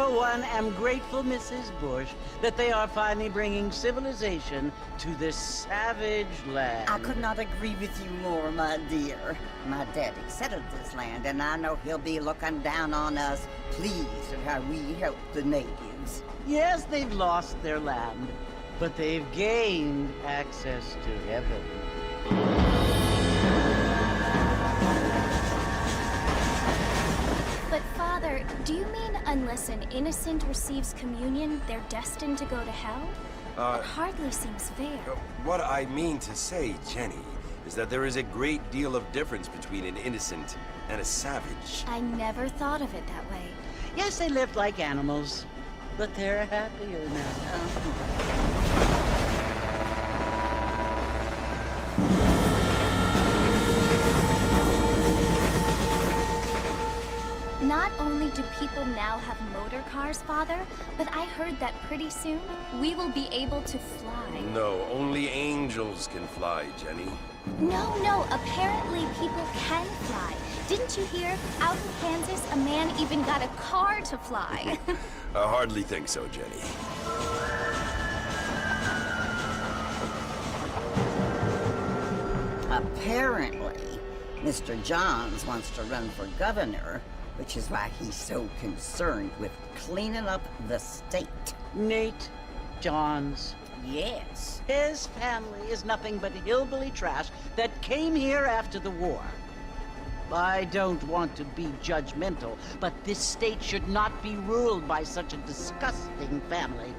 for one, am grateful, Mrs. Bush, that they are finally bringing civilization to this savage land. I could not agree with you more, my dear. My daddy settled this land, and I know he'll be looking down on us, pleased at how we help the natives. Yes, they've lost their land, but they've gained access to heaven. But Father, do you mean unless an innocent receives communion, they're destined to go to hell? That hardly seems fair. What I mean to say, Jenny, is that there is a great deal of difference between an innocent and a savage. I never thought of it that way. Yes, they lived like animals, but they're happier now. Not only do people now have motor cars, Father, but I heard that pretty soon we will be able to fly. No, only angels can fly, Jenny. No, apparently people can fly. Didn't you hear? Out in Kansas, a man even got a car to fly. I hardly think so, Jenny. Apparently, Mr. Johns wants to run for governor, which is why he's so concerned with cleaning up the state. Nate Johns. Yes. His family is nothing but hillbilly trash that came here after the war. I don't want to be judgmental, but this state should not be ruled by such a disgusting family.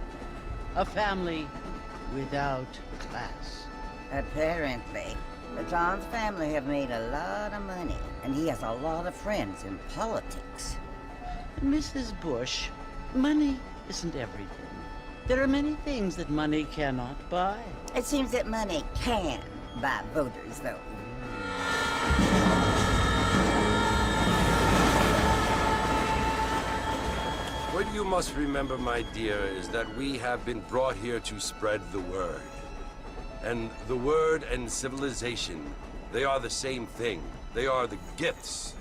A family without class. Apparently. The Johns family have made a lot of money, and he has a lot of friends in politics. Mrs. Bush, money isn't everything. There are many things that money cannot buy. It seems that money can buy voters, though. What you must remember, my dear, is that we have been brought here to spread the word. And the word and civilization, they are the same thing. They are the gifts.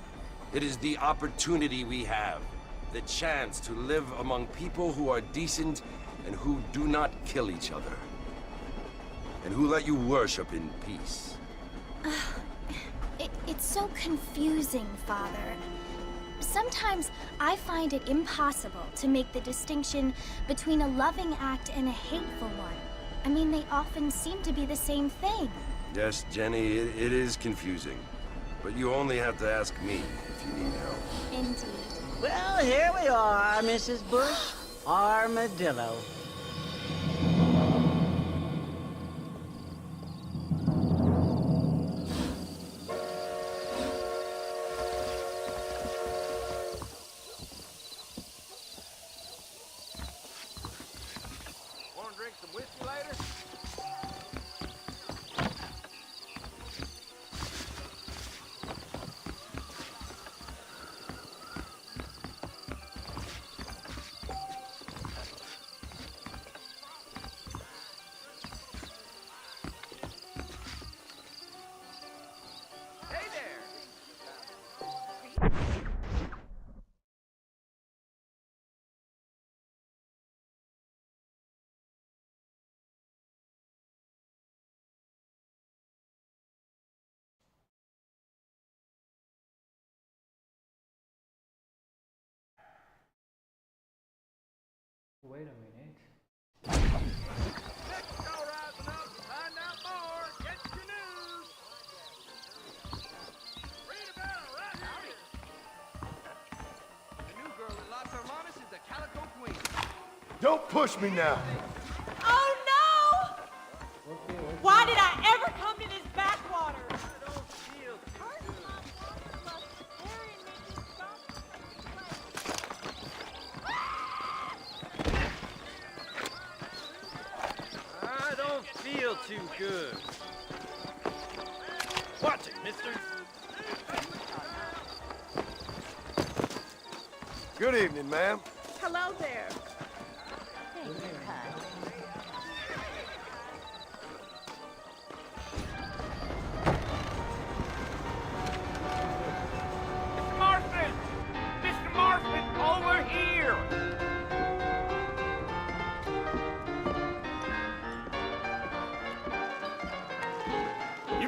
It is the opportunity we have, the chance to live among people who are decent and who do not kill each other. And who let you worship in peace. It's so confusing, Father. Sometimes I find it impossible to make the distinction between a loving act and a hateful one. I mean, they often seem to be the same thing. Yes, Jenny, it is confusing. But you only have to ask me if you need help. Indeed. Well, here we are, Mrs. Bush. Armadillo. Want to drink some whiskey later? Hey there! Wait a minute. Mexico rising up to find out more. Get your news. Read about it right here. The new girl at Las Hermanas is the Calico Queen. Don't push me now. Oh no! Why did I ever come to this backwater? I don't feel too I don't feel too good. Watch it, mister. Good evening, ma'am. Hello there. Mr. Marston! Mr. Marston, over here!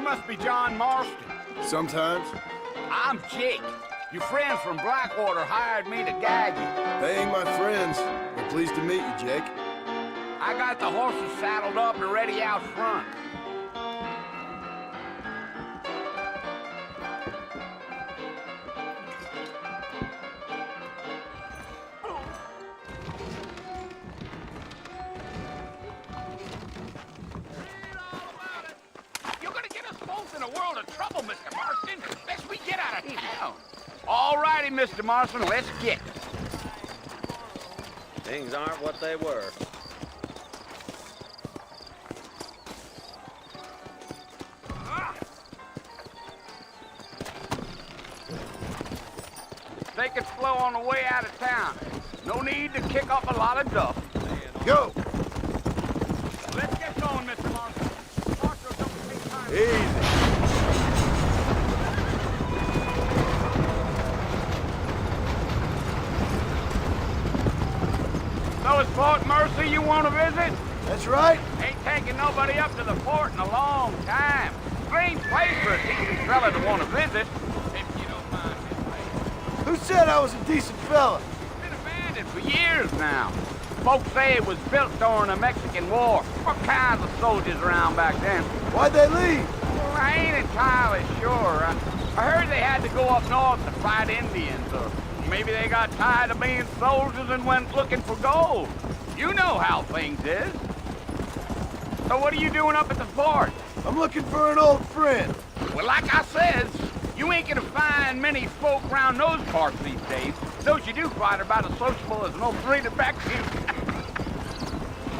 must be John Marston. Sometimes. I'm Jake. Your friends from Blackwater hired me to gag you. They ain't my friends. We're pleased to meet you, Jake. I got the horses saddled up and ready out front. You're gonna get us both in a world of trouble, Mr. Marston. Best we get out of town. All righty, Mr. Marston, let's get. Things aren't what they were. Take it slow on the way out of town. No need to kick up a lot of dust. Go! Let's get going, Mr. Marston. Marshal, don't take time. Easy. So it's Fort Mercy you want to visit? That's right. Ain't taking nobody up to the fort in a long time. Strange place for a decent fella to want to visit, if you don't mind me saying. Who said I was a decent fella? It's been abandoned for years now. Folks say it was built during the Mexican War. What kinds of soldiers around back then? Why'd they leave? Well, I ain't entirely sure. I heard they had to go up north to fight Indians, or maybe they got tired of being soldiers and went looking for gold. You know how things is. So what are you doing up at the fort? I'm looking for an old friend. Well, like I said, you ain't gonna find many folk around those parts these days. Those you do find are about as sociable as an old Frida Beckfield.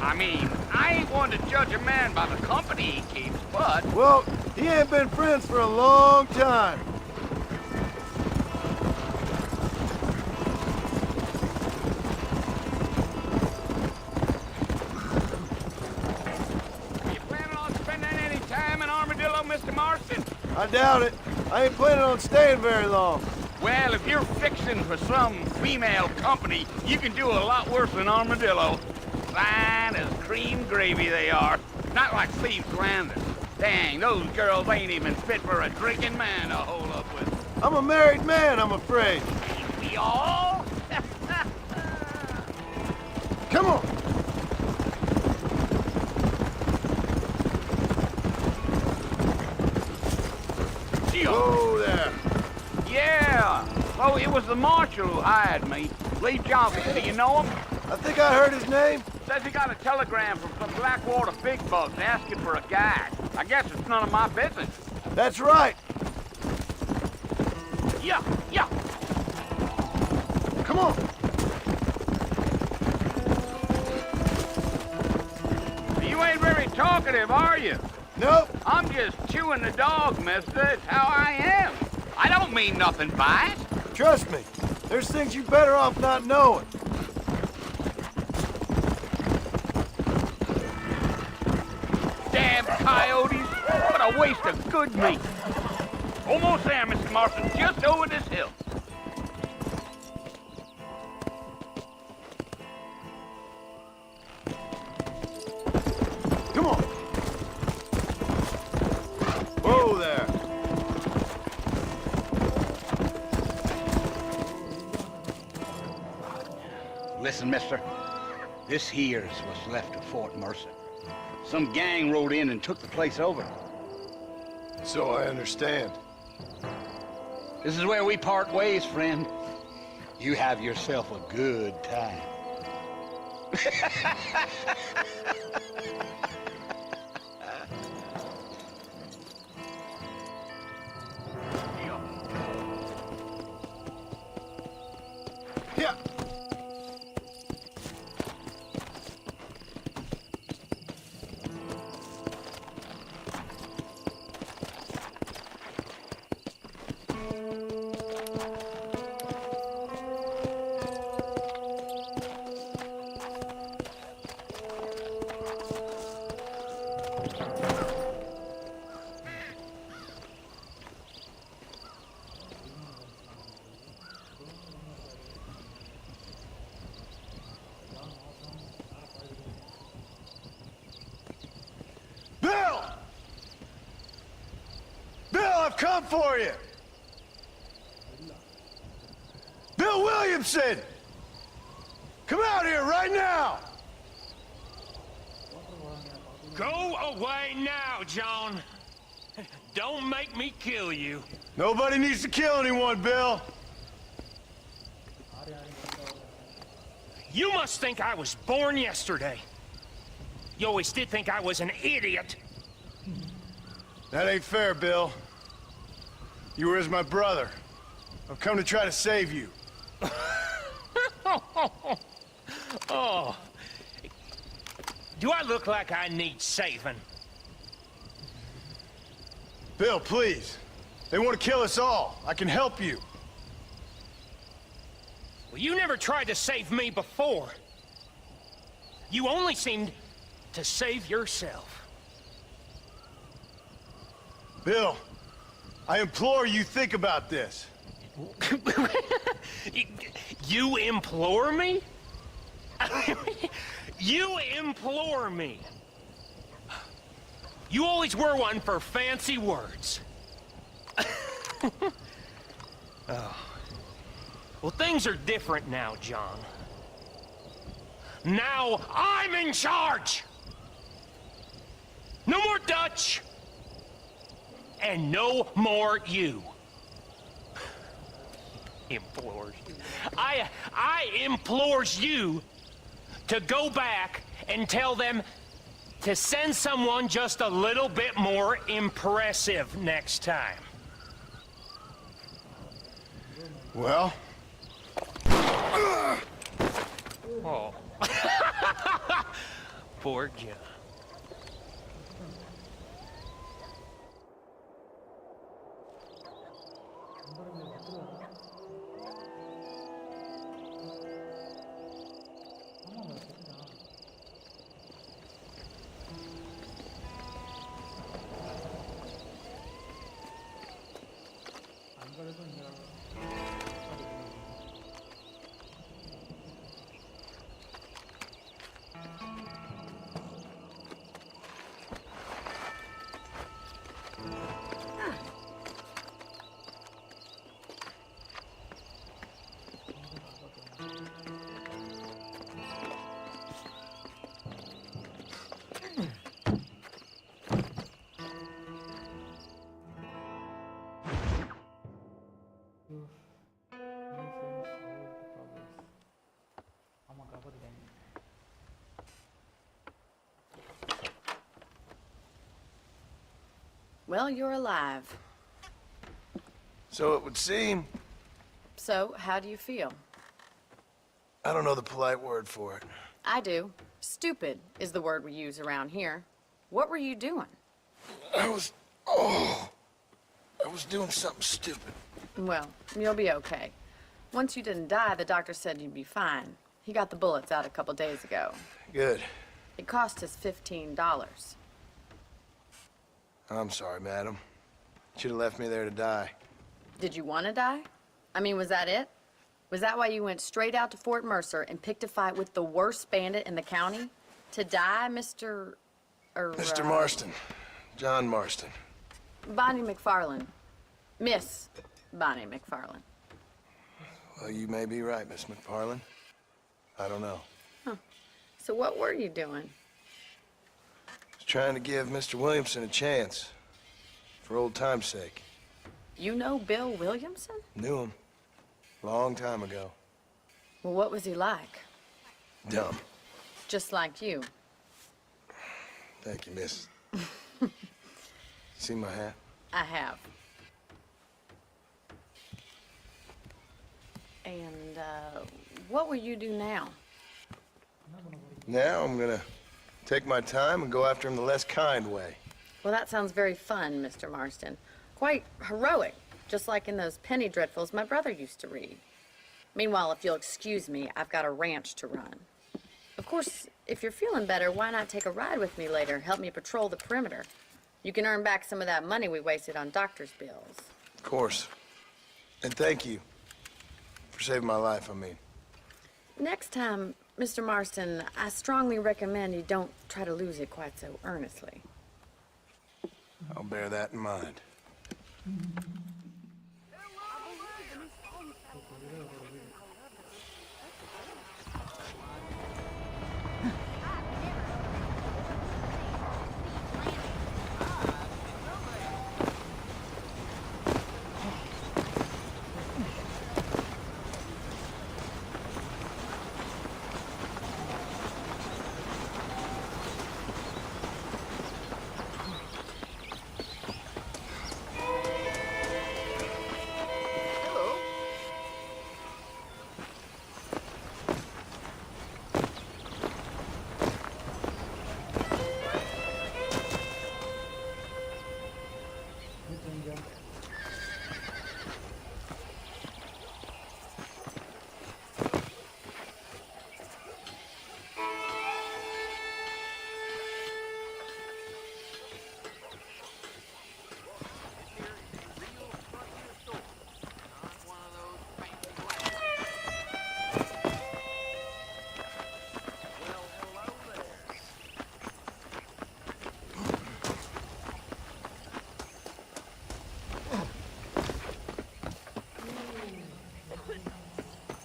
I mean, I ain't one to judge a man by the company he keeps, but... Well, he ain't been friends for a long time. You planning on spending any time in Armadillo, Mr. Marston? I doubt it. I ain't planning on staying very long. Well, if you're fixing for some female company, you can do a lot worse than Armadillo. Fine as cream gravy they are. Not like Thieves Landing. Dang, those girls ain't even fit for a drinking man to hold up with. I'm a married man, I'm afraid. Ain't we all? Come on. Oh, there. Yeah. Oh, it was the marshal who hired me. Lee Johnson, do you know him? I think I heard his name. Says he got a telegram from some Blackwater big bugs asking for a guide. I guess it's none of my business. That's right. Yeah, yeah. Come on. You ain't very talkative, are you? Nope. I'm just chewing the dog, mister. It's how I am. I don't mean nothing by it. Trust me. There's things you better off not knowing. Damn coyotes. What a waste of good meat. Almost there, Mr. Marston. Just over this hill. Come on. Whoa there. Listen, mister. This here's what's left of Fort Mercer. Some gang rode in and took the place over. So I understand. This is where we part ways, friend. You have yourself a good time. Yeah. Bill! I've come for you! Bill Williamson! Come out here right now! Go away now, John. Don't make me kill you. Nobody needs to kill anyone, Bill. You must think I was born yesterday. You always did think I was an idiot. That ain't fair, Bill. You were as my brother. I've come to try to save you. Oh. Do I look like I need saving? Bill, please. They want to kill us all. I can help you. Well, you never tried to save me before. You only seemed to save yourself. Bill, I implore you think about this. You implore me? You implore me. You always were one for fancy words. Oh. Well, things are different now, John. Now I'm in charge! No more Dutch! And no more you. Implores. I implores you to go back and tell them to send someone just a little bit more impressive next time. Well? Oh. Poor John. Well, you're alive. So it would seem. So, how do you feel? I don't know the polite word for it. I do. Stupid is the word we use around here. What were you doing? I was doing something stupid. Well, you'll be okay. Once you didn't die, the doctor said you'd be fine. He got the bullets out a couple days ago. Good. It cost us $15. I'm sorry, madam. Should have left me there to die. Did you want to die? I mean, was that it? Was that why you went straight out to Fort Mercer and picked a fight with the worst bandit in the county? To die, Mr. Mr. Marston. John Marston. Bonnie McFarland. Miss Bonnie McFarland. Well, you may be right, Miss McFarland. I don't know. Huh. So what were you doing? I was trying to give Mr. Williamson a chance. For old time's sake. You know Bill Williamson? Knew him. Long time ago. Well, what was he like? Dumb. Just like you. Thank you, miss. See my hat? I have. And, what will you do now? Now I'm gonna take my time and go after him the less kind way. Well, that sounds very fun, Mr. Marston. Quite heroic, just like in those penny dreadfuls my brother used to read. Meanwhile, if you'll excuse me, I've got a ranch to run. Of course, if you're feeling better, why not take a ride with me later? Help me patrol the perimeter. You can earn back some of that money we wasted on doctor's bills. Of course. And thank you for saving my life, I mean. Next time, Mr. Marston, I strongly recommend you don't try to lose it quite so earnestly. I'll bear that in mind.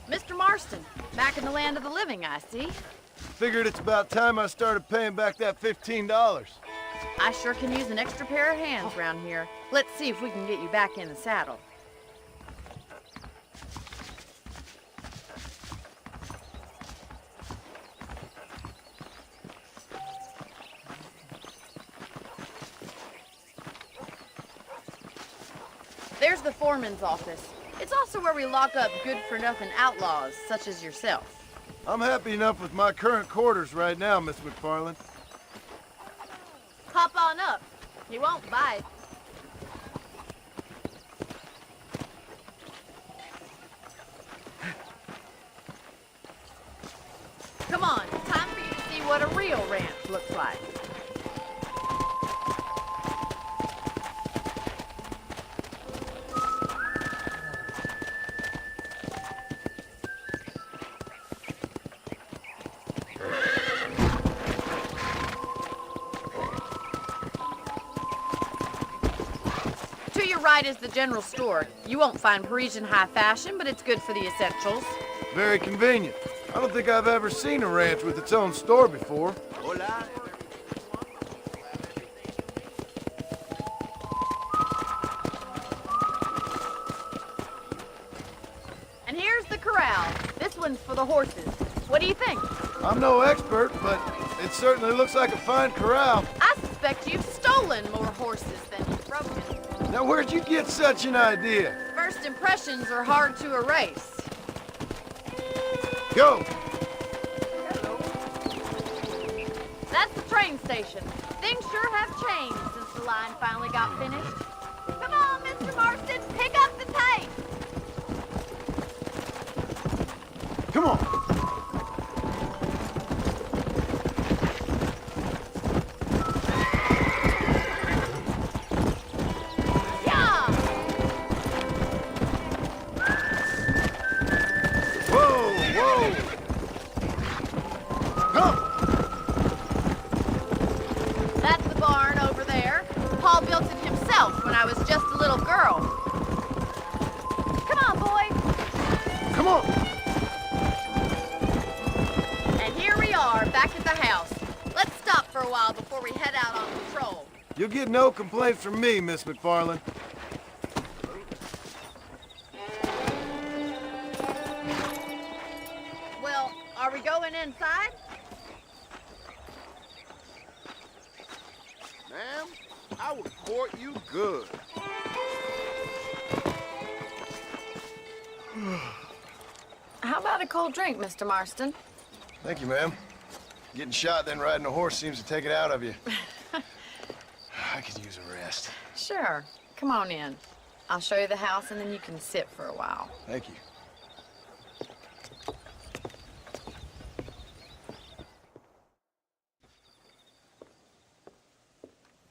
Mr. Marston, back in the land of the living, I see. Figured it's about time I started paying back that $15. I sure can use an extra pair of hands around here. Let's see if we can get you back in the saddle. There's the foreman's office. It's also where we lock up good-for-nothing outlaws, such as yourself. I'm happy enough with my current quarters right now, Miss McFarland. Hop on up. He won't bite. Come on, time for you to see what a real ranch looks like. To your right is the general store. You won't find Parisian high fashion, but it's good for the essentials. Very convenient. I don't think I've ever seen a ranch with its own store before. Hola. And here's the corral. This one's for the horses. What do you think? I'm no expert, but it certainly looks like a fine corral. I suspect you've stolen more horses than you've broken. Now, where'd you get such an idea? First impressions are hard to erase. Go! That's the train station. Things sure have changed since the line finally got finished. Come on, Mr. Marston, pick up the pace. Come on! Yeah! Whoa, whoa! Come! That's the barn over there. Paul built it himself when I was just a little girl. Come on, boy. Come on! And here we are, back at the house. Let's stop for a while before we head out on patrol. You'll get no complaints from me, Miss McFarland. Well, are we going inside? Ma'am, I will court you good. How about a cold drink, Mr. Marston? Thank you, ma'am. Getting shot then riding a horse seems to take it out of you. I could use a rest. Sure. Come on in. I'll show you the house and then you can sit for a while. Thank you.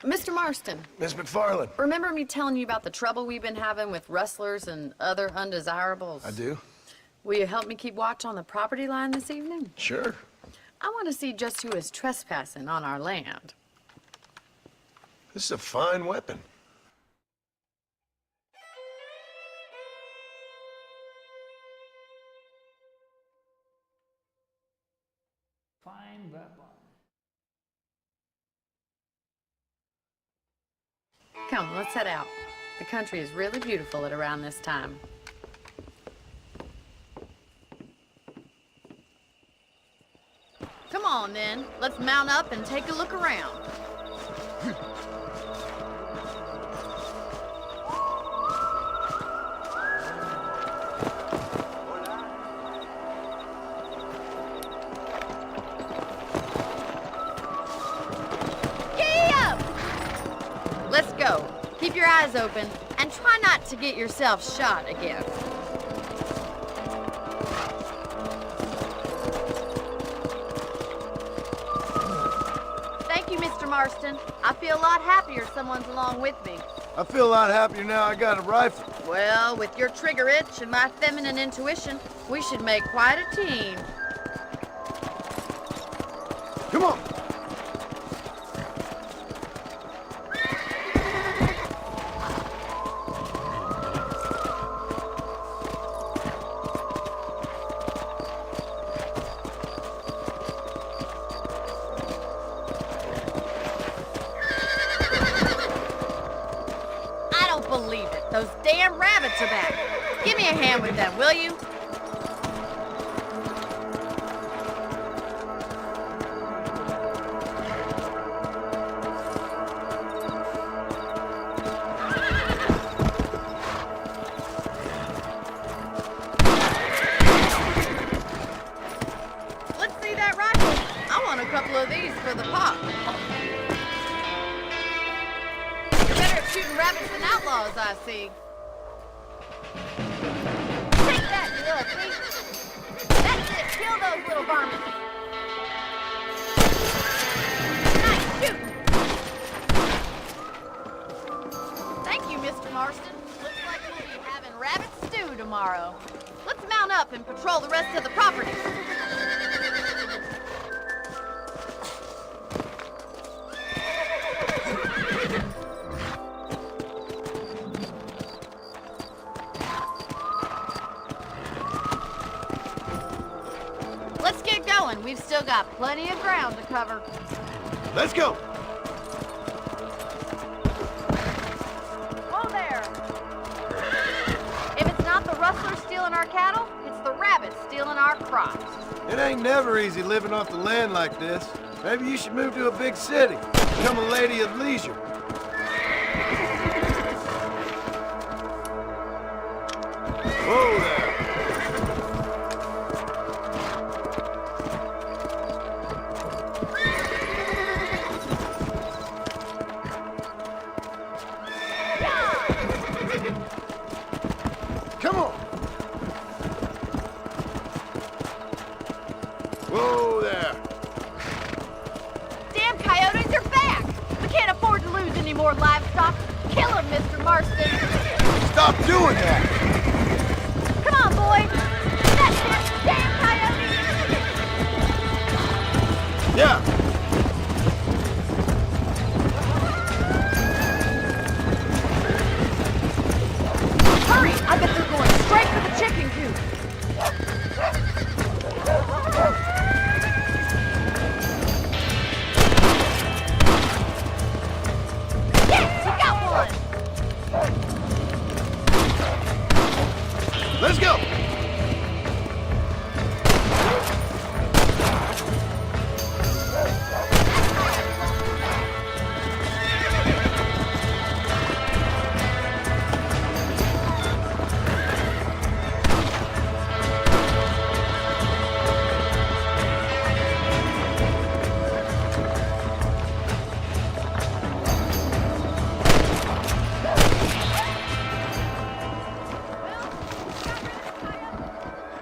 Mr. Marston, Miss McFarland. remember me telling you about the trouble we've been having with rustlers and other undesirables? I do? Will you help me keep watch on the property line this evening? Sure. I want to see just who is trespassing on our land. This is a fine weapon. Come, let's head out. The country is really beautiful at around this time. Come on, then. Let's mount up and take a look around. Let's go. Keep your eyes open and try not to get yourself shot again. Thank you, Mr. Marston. I feel a lot happier someone's along with me. I feel a lot happier now I got a rifle. Well, with your trigger itch and my feminine intuition, we should make quite a team. Come on. Believe it. Those damn rabbits are back. Give me a hand with them, will you? Let's see that rifle. I want a couple of these for the pop. Shooting rabbits and outlaws, I see. Take that, you little thief! That's it! Kill those little varmints! Nice shooting! Thank you, Mr. Marston. Looks like we'll be having rabbit stew tomorrow. Let's mount up and patrol the rest of the property. Let's get going. We've still got plenty of ground to cover. Let's go. Whoa there! If it's not the rustlers stealing our cattle, it's the rabbits stealing our crops. It ain't never easy living off the land like this. Maybe you should move to a big city. Become a lady of leisure. Whoa there. Come on! Whoa there! Damn coyotes are back! We can't afford to lose any more livestock. Kill them, Mr. Marston! Stop doing that! Come on, boy! That's it! Damn coyotes! Yeah! Hurry! I bet they're going straight for the chicken coop. Yes, you got one! Let's go!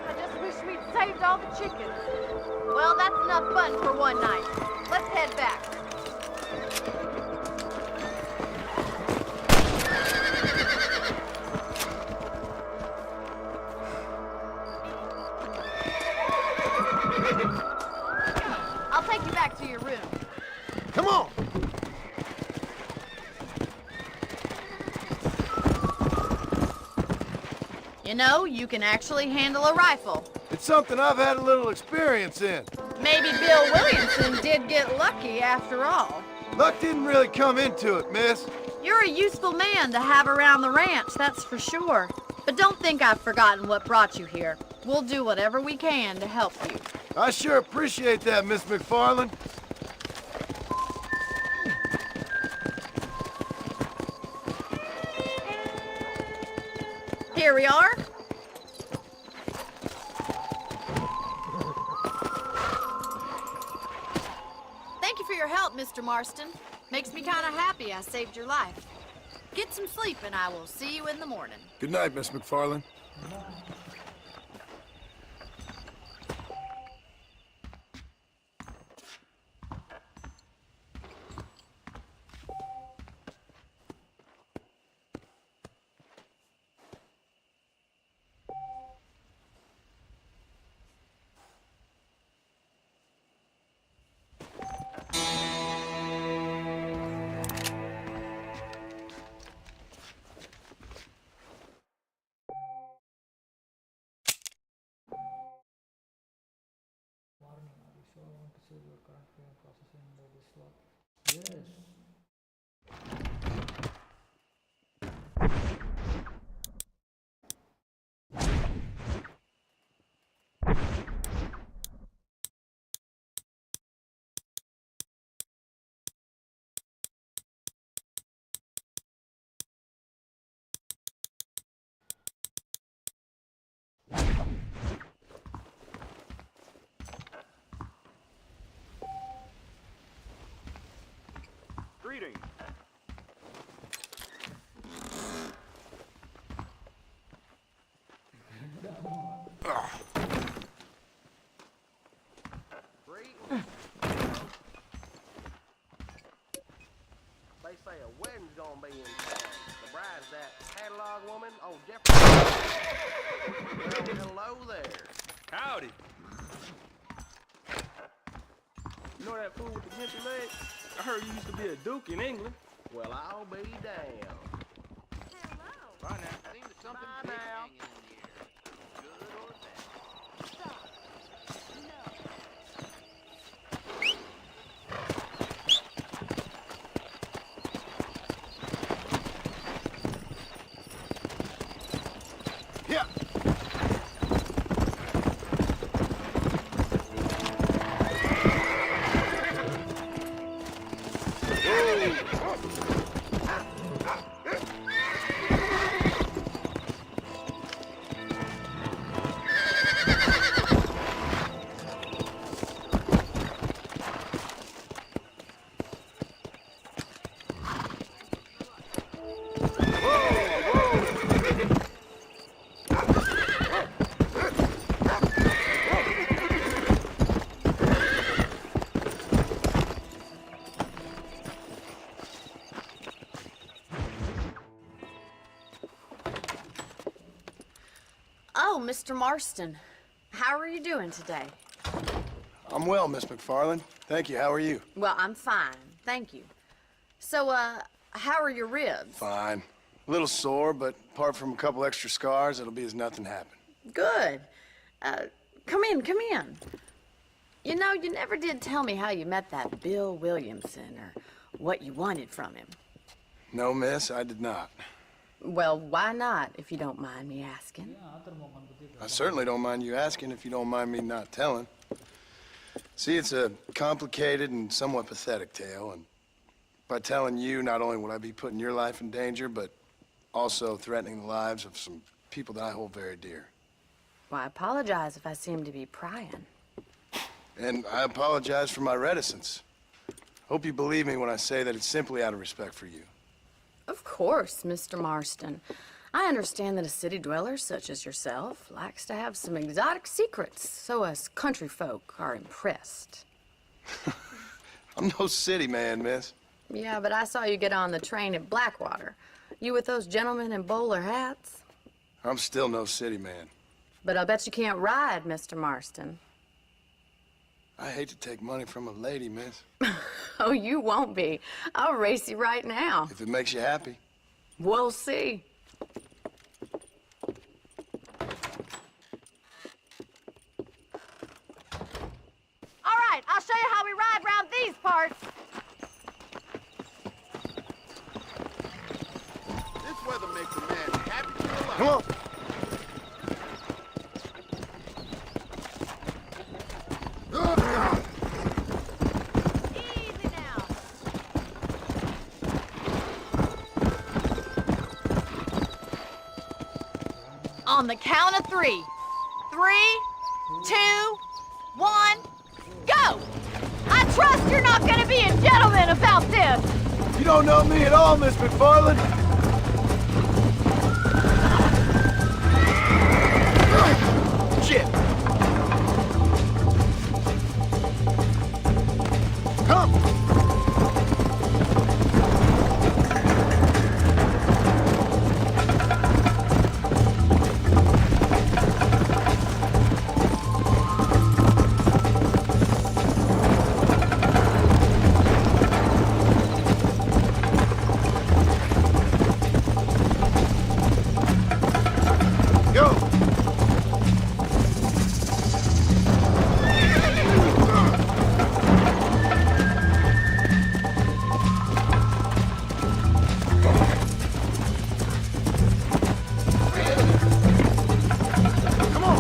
I just wish we'd saved all the chickens. Well, that's enough fun for one night. Let's head back. I'll take you back to your room. Come on! You know, you can actually handle a rifle. It's something I've had a little experience in. Maybe Bill Williamson did get lucky after all. Luck didn't really come into it, miss. You're a useful man to have around the ranch, that's for sure. But don't think I've forgotten what brought you here. We'll do whatever we can to help you. I sure appreciate that, Miss McFarland. Here we are. Thank you for your help, Mr. Marston. Makes me kind of happy I saved your life. Get some sleep and I will see you in the morning. Good night, Miss McFarland. Warning, are you sure you want to save your current payment processing by this slot? Yes. Greetings. They say a wedding's gonna be in town. The bride's that catalog woman. Oh, Jeffrey. Well, hello there. Howdy. You know that fool with the gimpy leg? I heard you used to be a duke in England. Well, I'll be damned. Bye now. Seems something big hanging in the air. Good or bad. Yeah. Oh, Mr. Marston. How are you doing today? I'm well, Miss McFarland. Thank you. How are you? Well, I'm fine. Thank you. So, how are your ribs? Fine. A little sore, but apart from a couple extra scars, it'll be as nothing happened. Good. Come in, come in. You know, you never did tell me how you met that Bill Williamson or what you wanted from him. No, miss, I did not. Well, why not, if you don't mind me asking? I certainly don't mind you asking if you don't mind me not telling. See, it's a complicated and somewhat pathetic tale, and by telling you, not only would I be putting your life in danger, but also threatening the lives of some people that I hold very dear. Well, I apologize if I seem to be prying. And I apologize for my reticence. Hope you believe me when I say that it's simply out of respect for you. Of course, Mr. Marston. I understand that a city dweller such as yourself likes to have some exotic secrets, so us country folk are impressed. I'm no city man, miss. Yeah, but I saw you get on the train at Blackwater. You with those gentlemen in bowler hats? I'm still no city man. But I bet you can't ride, Mr. Marston. I hate to take money from a lady, miss. Oh, you won't be. I'll race you right now. If it makes you happy. We'll see. All right, I'll show you how we ride round these parts. weather makes a man happy to be alive. Come on. Easy now. On the count of 3. 3, 2, 1, go! I trust you're not gonna be a gentleman about this! You don't know me at all, Miss McFarland. Shit. Come. Go. Come on.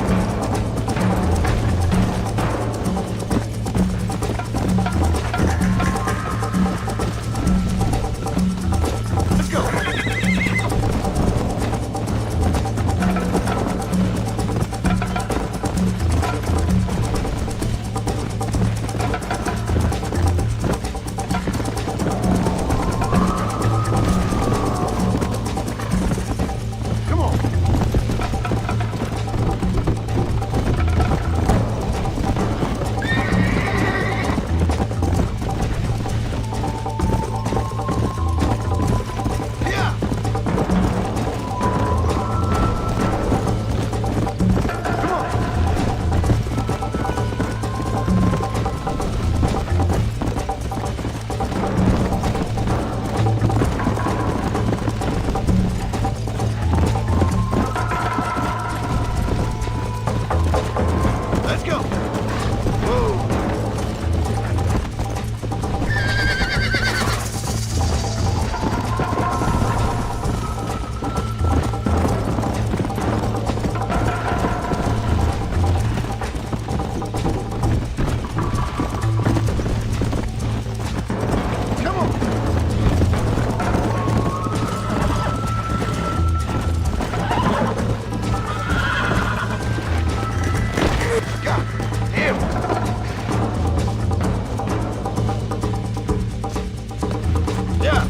Let's go. Come on. Yeah. Come on. Let's go. Whoa. Come on. God damn. Yeah.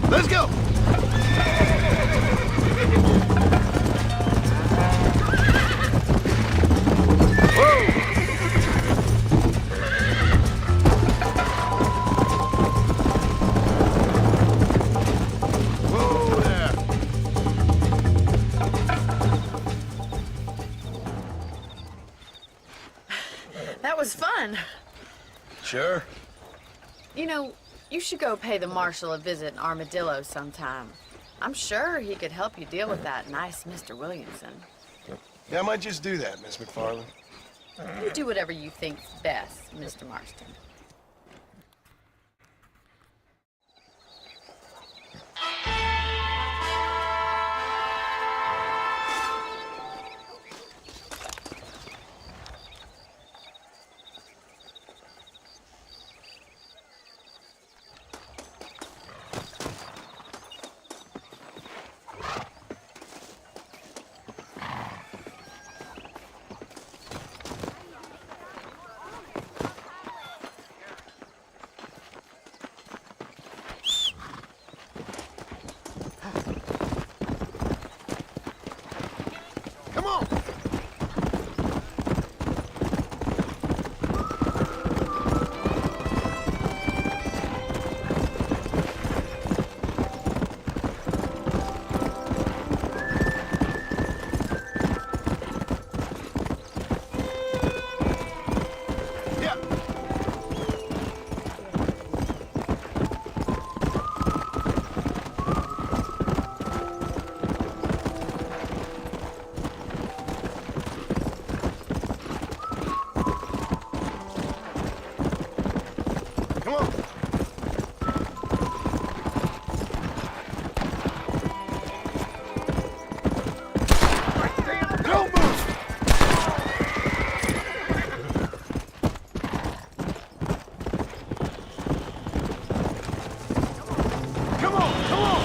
Let's go. Whoa there. That was fun. Sure. You know, you should go pay the marshal a visit in Armadillo sometime. I'm sure he could help you deal with that nice Mr. Williamson. Yeah, I might just do that, Miss McFarland. You do whatever you think's best, Mr. Marston. Come on. Don't move! Come on, come on!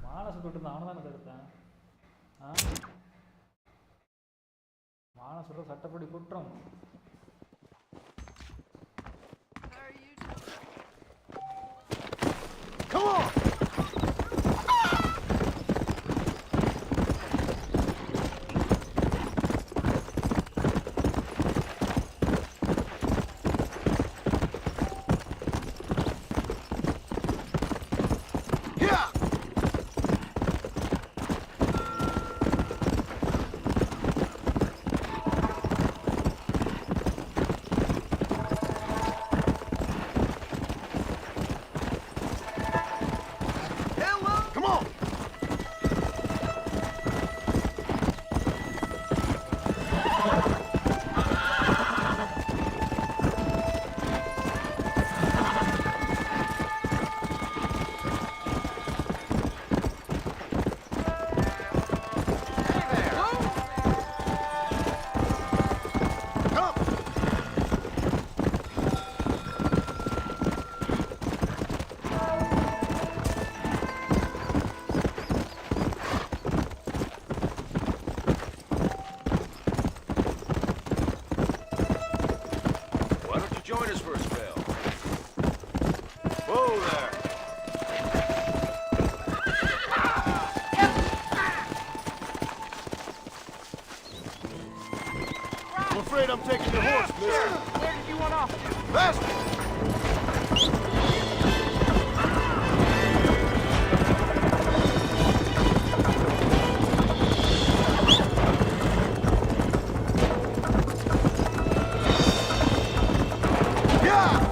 மாலை சுட்டு அவனை தானே தடுத்தேன். மாலை சுடுற சட்டப்படி குற்றம். Come on! Yeah! Come on! Come! Why don't you join us for a spell? Whoa there! I'm afraid I'm taking your horse, mister. Where did you want off? Faster! Yeah!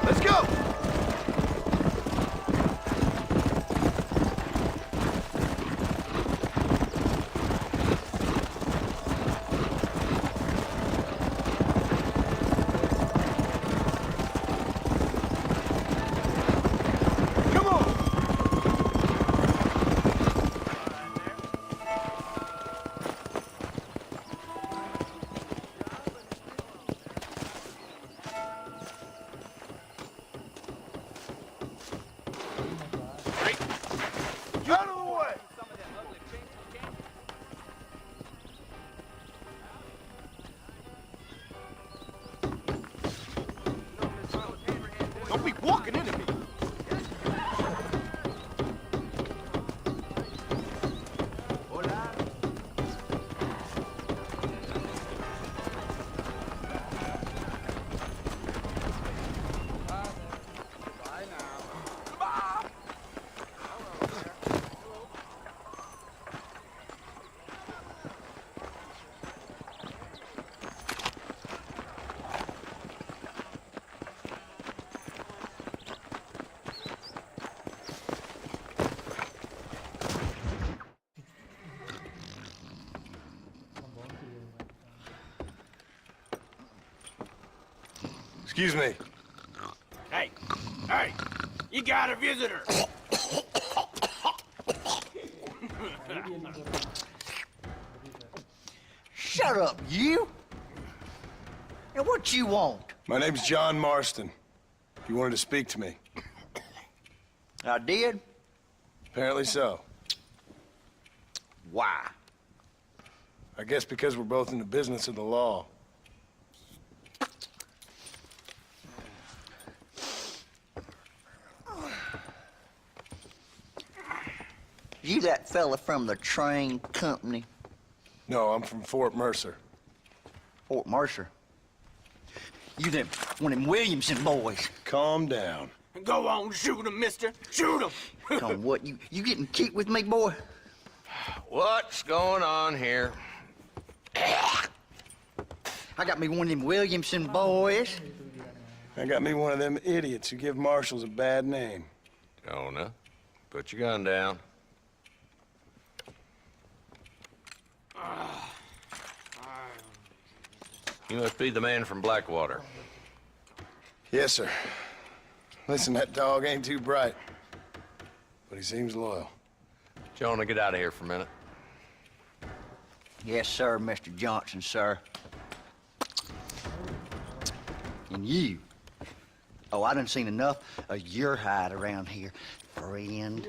Let's go! Come on! Out of the way! Don't be walking into me! Excuse me. Hey, hey, you got a visitor. shut up, you! And what you want? My name's John Marston. You wanted to speak to me. I did? Apparently so. Why? I guess because we're both in the business of the law. You that fella from the train company? No, I'm from Fort Mercer. Fort Mercer? You them, one of them Williamson boys. Calm down. Go on, shoot him, mister. Shoot him. Come on, what, you getting kicked with me, boy? What's going on here? I got me one of them Williamson boys. I got me one of them idiots who give marshals a bad name. Jonah, put your gun down. You must be the man from Blackwater. Yes, sir. Listen, that dog ain't too bright, but he seems loyal. Jonah, get out of here for a minute. Yes, sir, Mr. Johnson, sir. And you. Oh, I done seen enough of your hide around here, friend.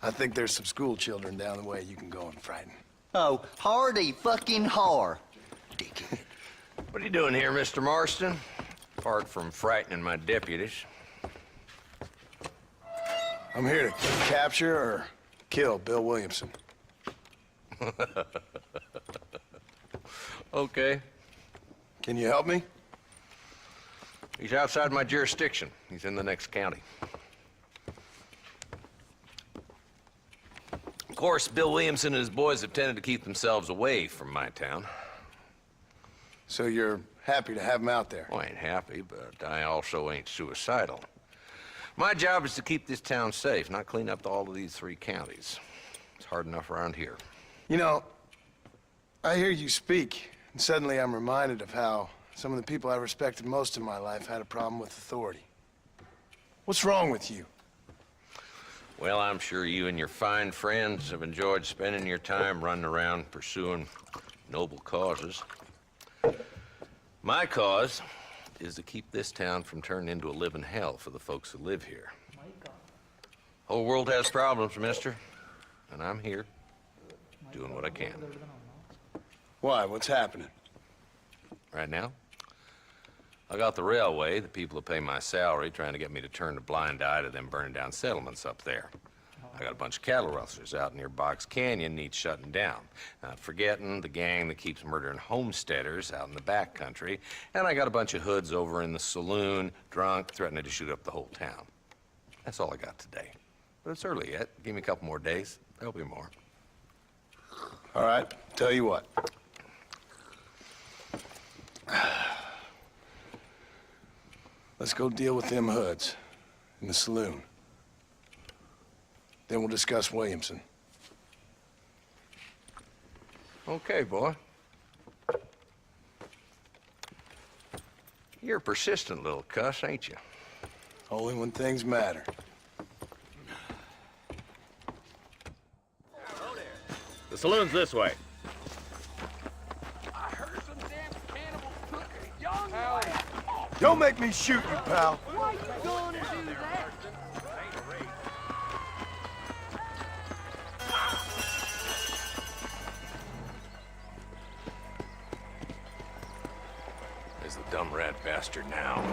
I think there's some school children down the way you can go and frighten. Oh, hardy fucking har. Dickhead. What are you doing here, Mr. Marston? Apart from frightening my deputies. I'm here to capture or kill Bill Williamson. Okay. Can you help me? He's outside my jurisdiction. He's in the next county. Of course, Bill Williamson and his boys have tended to keep themselves away from my town. So you're happy to have him out there? Well, I ain't happy, but I also ain't suicidal. My job is to keep this town safe, not clean up all of these 3 counties. It's hard enough around here. You know, I hear you speak, and suddenly I'm reminded of how some of the people I respected most in my life had a problem with authority. What's wrong with you? Well, I'm sure you and your fine friends have enjoyed spending your time running around pursuing noble causes. My cause is to keep this town from turning into a living hell for the folks who live here. Whole world has problems, mister, and I'm here doing what I can. Why? What's happening? Right now, I got the railway, the people who pay my salary, trying to get me to turn a blind eye to them burning down settlements up there. I got a bunch of cattle rustlers out near Box Canyon needs shutting down. Not forgetting the gang that keeps murdering homesteaders out in the back country. And I got a bunch of hoods over in the saloon, drunk, threatening to shoot up the whole town. That's all I got today. But it's early yet. Give me a couple more days. There'll be more. All right, tell you what. Let's go deal with them hoods in the saloon. Then we'll discuss Williamson. Okay, boy. You're a persistent little cuss, ain't you? Only when things matter. The saloon's this way. I heard some damn cannibals took a young lad. Don't make me shoot you, pal. Why you gonna do that? There's the dumb rat bastard now.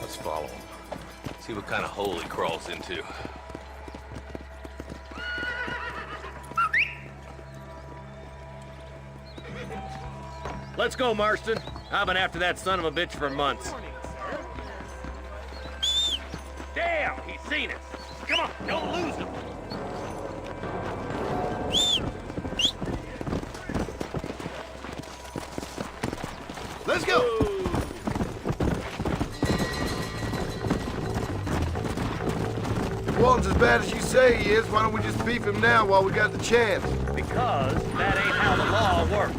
Let's follow him. See what kind of hole he crawls into. Let's go, Marston. I've been after that son of a bitch for months. Damn, he's seen us. Come on, don't lose him. Let's go! If Walton's as bad as you say he is, why don't we just beef him now while we got the chance? Because that ain't how the law works.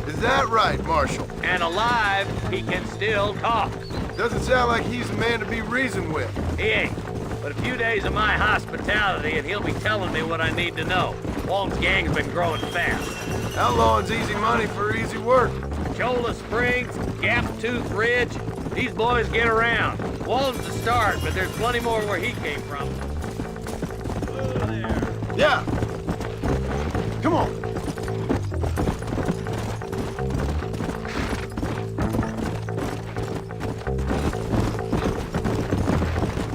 Is that right, Marshal? And alive, he can still talk. Doesn't sound like he's a man to be reasoned with. He ain't. But a few days of my hospitality and he'll be telling me what I need to know. Walton's gang has been growing fast. Outlawing's easy money for easy work. Cholla Springs, Gap Tooth Ridge, these boys get around. Walton's the start, but there's plenty more where he came from. Whoa there. Yeah. Come on.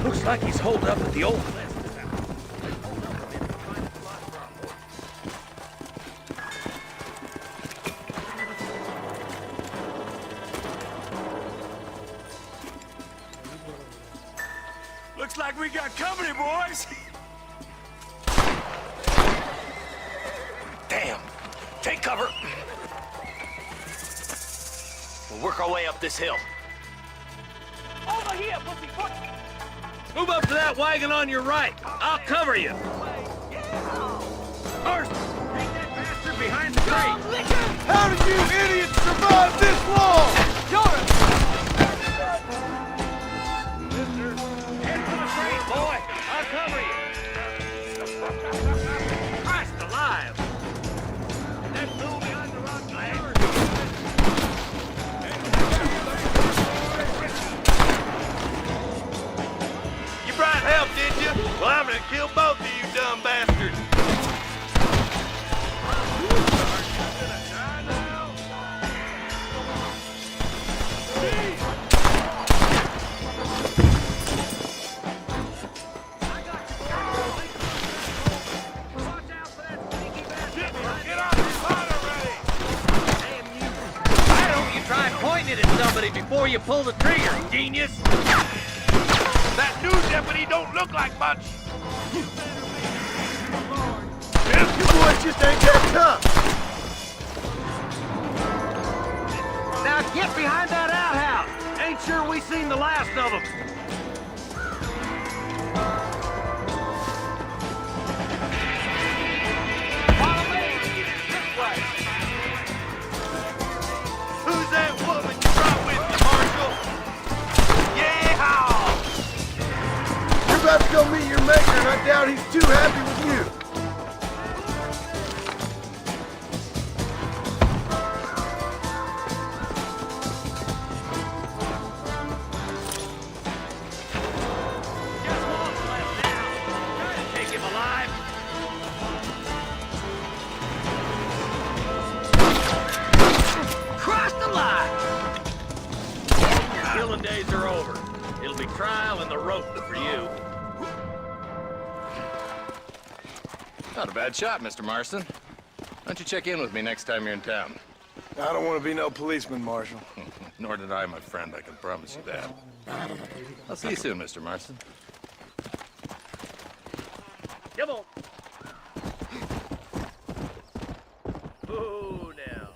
Looks like he's holed up at the old Lester's house. Looks like we got company, boys. Damn. Take cover. We'll work our way up this hill. Over here, pussyfoot! Move up to that wagon on your right. I'll cover you. Marston, take that bastard behind the crate. How did you idiots survive this long? Head for the crate, boy. I'll cover you. Christ alive. That fool behind the rock ladder. You brought help, did you? Well, I'm gonna kill both of you dumb bastards. Why don't you try pointing it at somebody before you pull the trigger, genius? That new deputy don't look like much. You boys just ain't that tough. Now get behind that outhouse. Ain't sure we seen the last of them. Who's that woman you brought with you, Marshal? Yeehaw! You're about to go meet your maker, and I doubt he's too happy with you. Just Walton left now. Try to take him alive. Crossed the line! Killing days are over. It'll be trial and the rope for you. Not a bad shot, Mr. Marston. Why don't you check in with me next time you're in town? I don't want to be no policeman, Marshal. Nor did I, my friend. I can promise you that. I'll see you soon, Mr. Marston. Come on. Oh, now.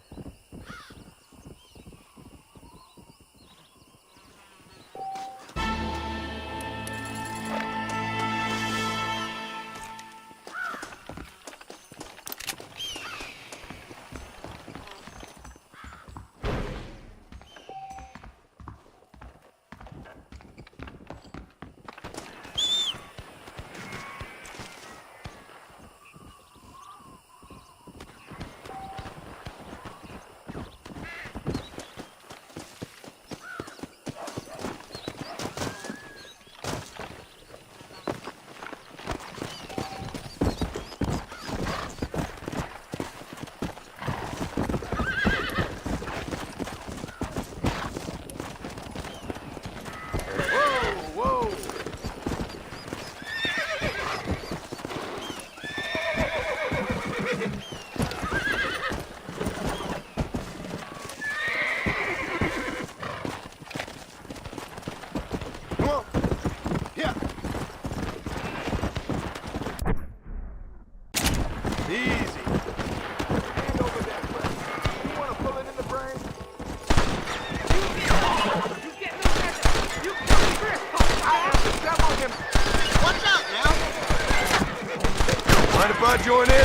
I join in? I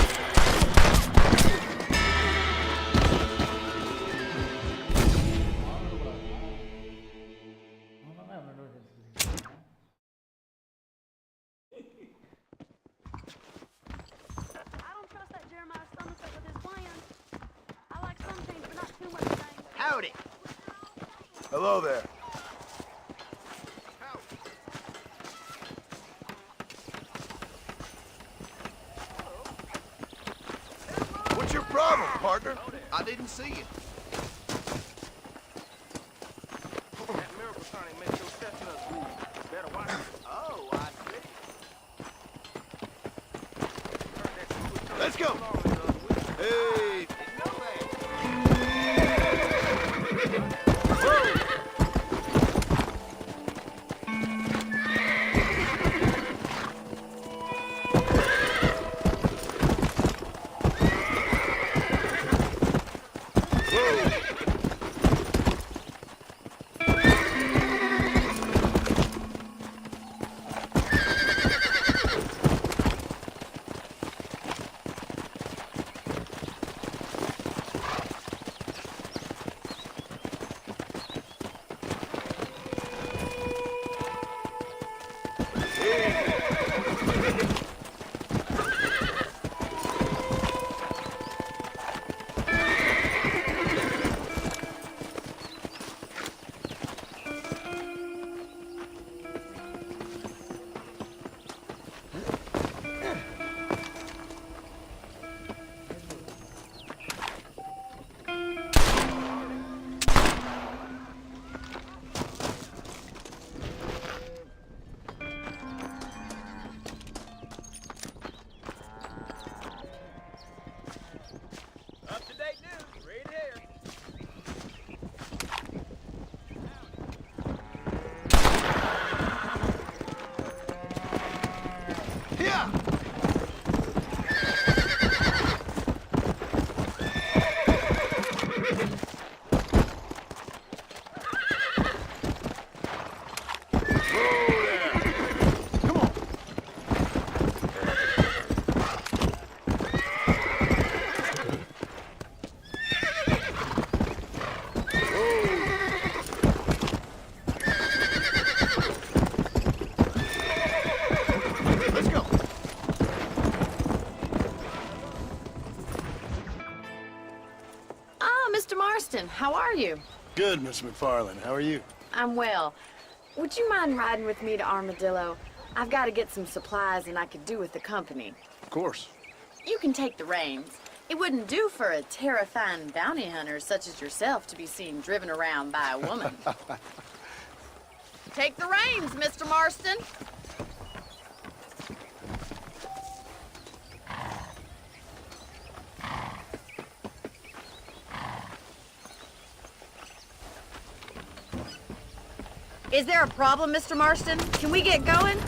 don't trust that Howdy. Hello there. What's your problem, partner? I didn't see you. That miracle tonic makes your chestnuts move. Better watch it. Oh, I see. Let's go. Hey. How are you? Good, Miss McFarland. How are you? I'm well. Would you mind riding with me to Armadillo? I've got to get some supplies and I could do with the company. Of course. You can take the reins. It wouldn't do for a terrifying bounty hunter such as yourself to be seen driven around by a woman. Take the reins, Mr. Marston. Is there a problem, Mr. Marston? Can we get going?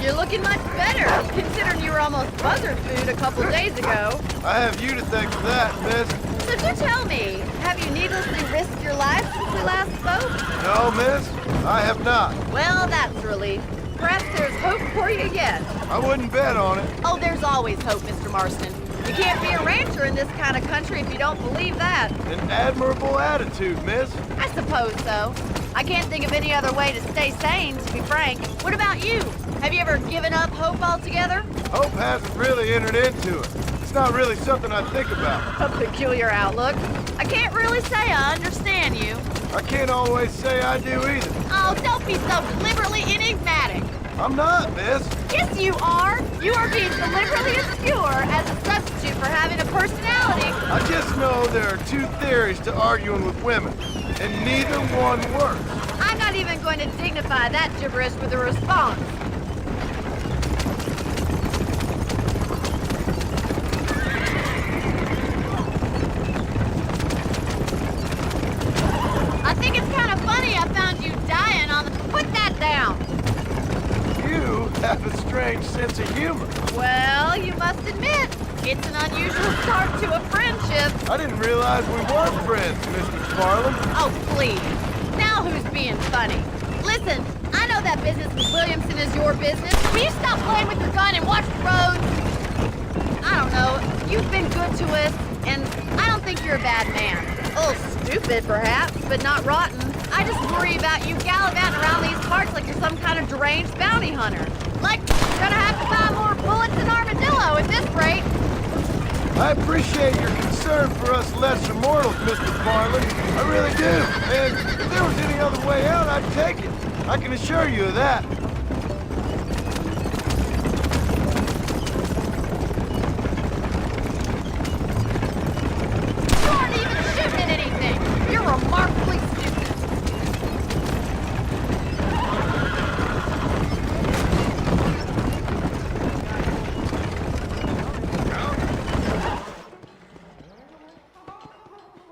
You're looking much better, considering you were almost buzzard food a couple days ago. I have you to thank for that, miss. So do tell me, have you needlessly risked your life since we last spoke? No, miss, I have not. Well, that's a relief. Perhaps there's hope for you yet. I wouldn't bet on it. Oh, there's always hope, Mr. Marston. You can't be a rancher in this kind of country if you don't believe that. An admirable attitude, miss. I suppose so. I can't think of any other way to stay sane, to be frank. What about you? Have you ever given up hope altogether? Hope hasn't really entered into it. It's not really something I think about. A peculiar outlook. I can't really say I understand you. I can't always say I do either. Oh, don't be so deliberately enigmatic. I'm not, miss. Yes, you are. You are being deliberately obscure as a substitute for having a personality. I just know there are two theories to arguing with women, and neither one works. I'm not even going to dignify that gibberish with a response. I think it's kind of funny I found you dying on the... Put that down! You have a strange sense of humor. Well, you must admit, it's an unusual start to a friendship. I didn't realize we weren't friends, Miss McFarland. Oh, please. Now who's being funny? Listen, I know that business with Williamson is your business. Will you stop playing with your gun and watch the road? I don't know. You've been good to us, and I don't think you're a bad man. A little stupid, perhaps, but not rotten. I just worry about you gallivanting around these parts like you're some kind of deranged bounty hunter. Like, you're gonna have to buy more bullets than Armadillo at this rate. I appreciate your concern for us lesser mortals, Mr. Farland. I really do. And if there was any other way out, I'd take it. I can assure you of that. You aren't even shooting at anything! You're remarkably stupid!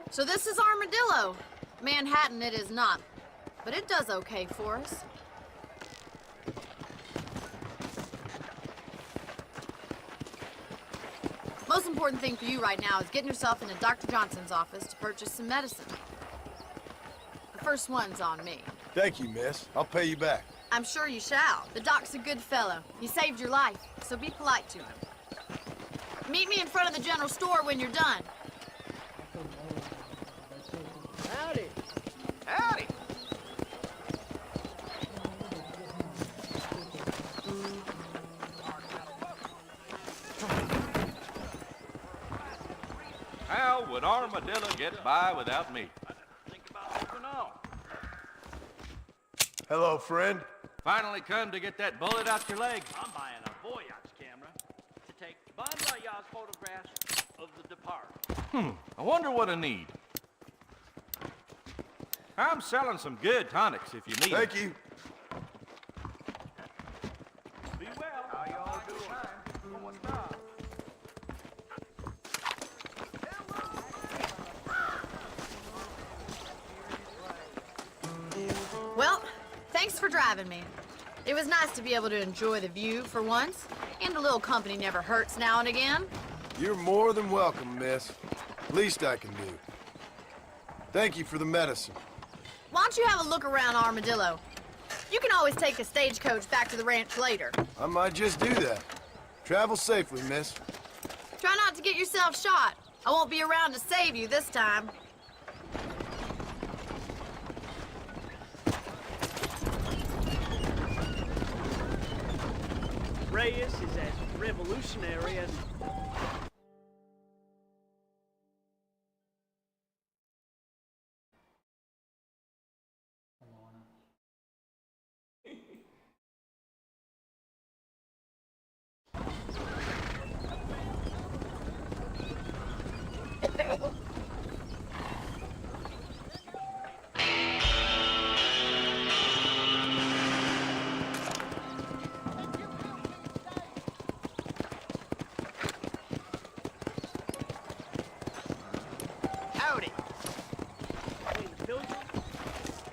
So this is Armadillo. Manhattan it is not, but it does okay for us. Most important thing for you right now is getting yourself into Dr. Johnson's office to purchase some medicine. The first one's on me. Thank you, miss. I'll pay you back. I'm sure you shall. The doc's a good fellow. He saved your life, so be polite to him. Meet me in front of the general store when you're done. Howdy. Howdy. How would Armadillo get by without me? Hello, friend. Finally come to get that bullet out your leg. I'm buying a Voyage camera to take Bon Voyage photographs of the departed. I wonder what I need. I'm selling some good tonics if you need them. Thank you. Be well. How y'all doing? What's up? Well, thanks for driving me. It was nice to be able to enjoy the view for once, and a little company never hurts now and again. You're more than welcome, miss. Least I can do. Thank you for the medicine. Why don't you have a look around Armadillo? You can always take a stagecoach back to the ranch later. I might just do that. Travel safely, miss. Try not to get yourself shot. I won't be around to save you this time. Reyes is as revolutionary as... Howdy. Between the pilgrims,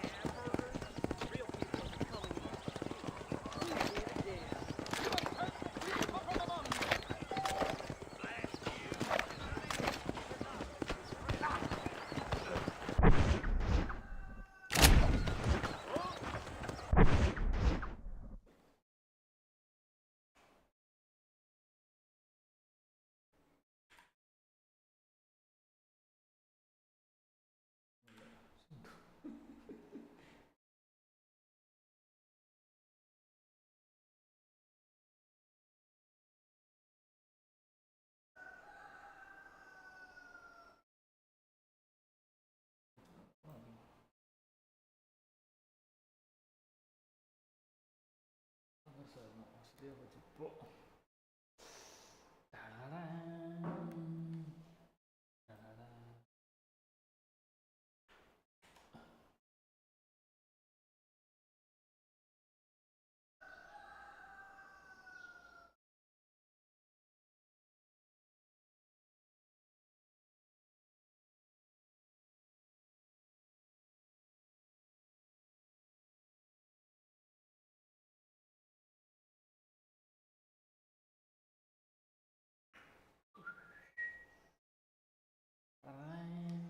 hamburgers, real people are coming. Who did it again? Maksudnya apa cepuk?